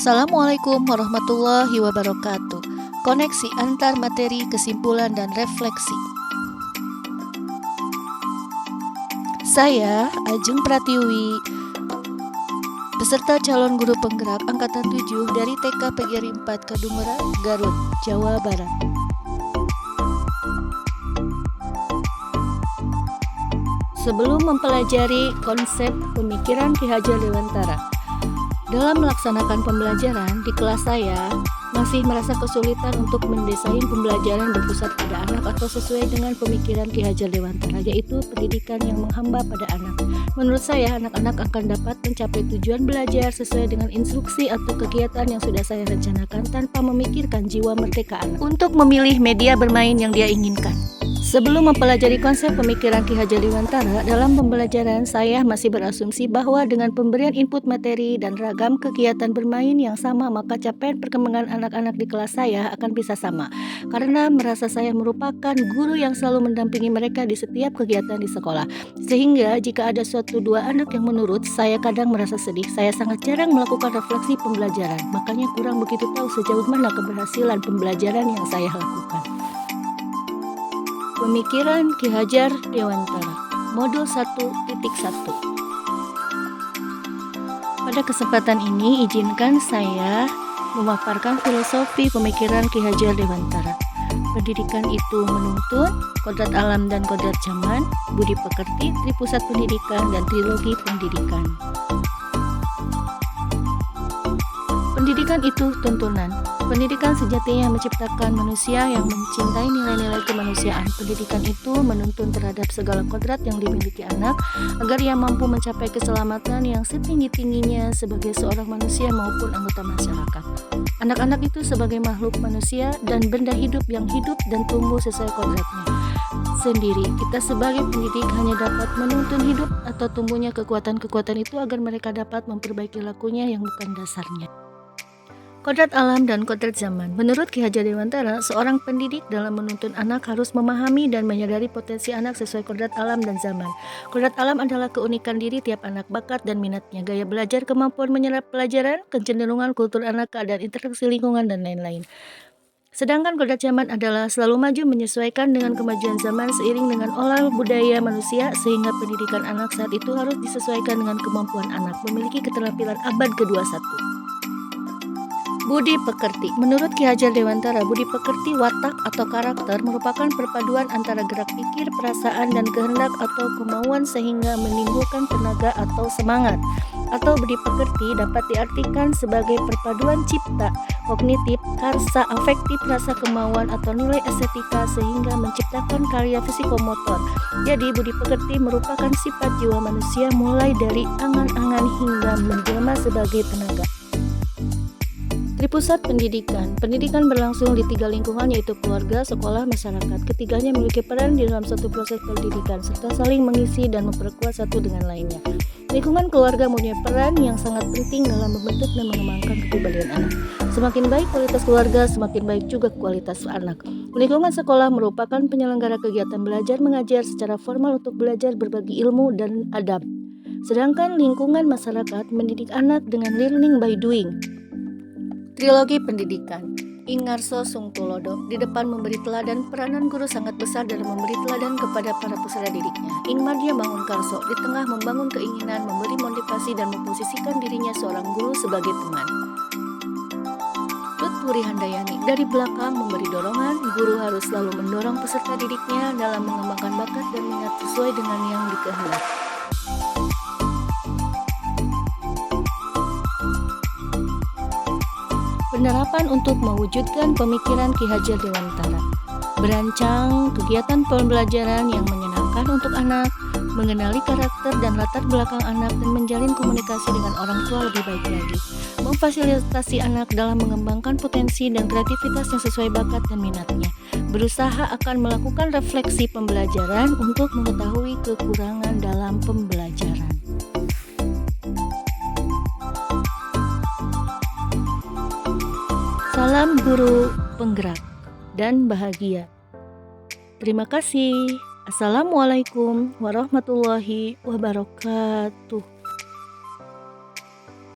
Assalamualaikum warahmatullahi wabarakatuh. Koneksi antar materi, kesimpulan, dan refleksi. Saya, Ajeng Pratiwi, peserta calon guru penggerak Angkatan 7 dari TK PGRI 4 Kadungora, Garut, Jawa Barat. Sebelum mempelajari konsep pemikiran Ki Hajar Dewantara, dalam melaksanakan pembelajaran di kelas saya masih merasa kesulitan untuk mendesain pembelajaran berpusat pada anak atau sesuai dengan pemikiran Ki Hajar Dewantara, yaitu pendidikan yang menghamba pada anak. Menurut saya, anak-anak akan dapat mencapai tujuan belajar sesuai dengan instruksi atau kegiatan yang sudah saya rencanakan tanpa memikirkan jiwa merdeka anak untuk memilih media bermain yang dia inginkan. Sebelum mempelajari konsep pemikiran Ki Hajar Dewantara, dalam pembelajaran saya masih berasumsi bahwa dengan pemberian input materi dan ragam kegiatan bermain yang sama, maka capaian perkembangan anak-anak di kelas saya akan bisa sama. Karena merasa saya merupakan guru yang selalu mendampingi mereka di setiap kegiatan di sekolah. Sehingga jika ada suatu dua anak yang menurut, saya kadang merasa sedih. Saya sangat jarang melakukan refleksi pembelajaran, makanya kurang begitu tahu sejauh mana keberhasilan pembelajaran yang saya lakukan. Pemikiran Ki Hajar Dewantara, Modul 1.1. Pada kesempatan ini, izinkan saya memaparkan filosofi pemikiran Ki Hajar Dewantara. Pendidikan itu menuntun, kodrat alam dan kodrat zaman, budi pekerti, tripusat pendidikan, dan trilogi pendidikan. Pendidikan itu tuntunan. Pendidikan sejatinya menciptakan manusia yang mencintai nilai-nilai kemanusiaan. Pendidikan itu menuntun terhadap segala kodrat yang dimiliki anak agar ia mampu mencapai keselamatan yang setinggi-tingginya sebagai seorang manusia maupun anggota masyarakat. Anak-anak itu sebagai makhluk manusia dan benda hidup yang hidup dan tumbuh sesuai kodratnya sendiri. Kita sebagai pendidik hanya dapat menuntun hidup atau tumbuhnya kekuatan-kekuatan itu agar mereka dapat memperbaiki lakunya yang bukan dasarnya. Kodrat alam dan kodrat zaman. Menurut Ki Hajar Dewantara, seorang pendidik dalam menuntun anak harus memahami dan menyadari potensi anak sesuai kodrat alam dan zaman. Kodrat alam adalah keunikan diri tiap anak, bakat dan minatnya, gaya belajar, kemampuan menyerap pelajaran, kecenderungan kultur anak, keadaan interaksi lingkungan, dan lain-lain. Sedangkan kodrat zaman adalah selalu maju menyesuaikan dengan kemajuan zaman seiring dengan olah budaya manusia, sehingga pendidikan anak saat itu harus disesuaikan dengan kemampuan anak, memiliki keterampilan abad ke-21. Budi pekerti. Menurut Ki Hajar Dewantara, budi pekerti, watak atau karakter merupakan perpaduan antara gerak pikir, perasaan, dan kehendak atau kemauan sehingga menimbulkan tenaga atau semangat. Atau budi pekerti dapat diartikan sebagai perpaduan cipta, kognitif, karsa, afektif, rasa kemauan atau nilai estetika sehingga menciptakan karya fisikomotor. Jadi budi pekerti merupakan sifat jiwa manusia mulai dari angan-angan hingga menjelma sebagai tenaga. Tripusat pendidikan. Pendidikan berlangsung di tiga lingkungan, yaitu keluarga, sekolah, masyarakat. Ketiganya memiliki peran di dalam suatu proses pendidikan serta saling mengisi dan memperkuat satu dengan lainnya. Lingkungan keluarga mempunyai peran yang sangat penting dalam membentuk dan mengembangkan kepribadian anak. Semakin baik kualitas keluarga, semakin baik juga kualitas anak. Lingkungan sekolah merupakan penyelenggara kegiatan belajar mengajar secara formal untuk belajar berbagi ilmu dan adab. Sedangkan lingkungan masyarakat mendidik anak dengan learning by doing. Trilogi pendidikan. Ingarso Sungtulodo di depan memberi teladan, peranan guru sangat besar dalam memberi teladan kepada para peserta didiknya. Ingmardia Mangunkarso di tengah membangun keinginan, memberi motivasi dan memposisikan dirinya seorang guru sebagai teman. Tut Wuri Handayani dari belakang memberi dorongan, guru harus selalu mendorong peserta didiknya dalam mengembangkan bakat dan minat sesuai dengan yang dikehendaki. Penerapan untuk mewujudkan pemikiran Ki Hajar Dewantara. Berancang kegiatan pembelajaran yang menyenangkan untuk anak, mengenali karakter dan latar belakang anak, dan menjalin komunikasi dengan orang tua lebih baik lagi. Memfasilitasi anak dalam mengembangkan potensi dan kreativitas yang sesuai bakat dan minatnya. Berusaha akan melakukan refleksi pembelajaran untuk mengetahui kekurangan dalam pembelajaran. Salam guru penggerak dan bahagia. Terima kasih. Assalamualaikum warahmatullahi wabarakatuh.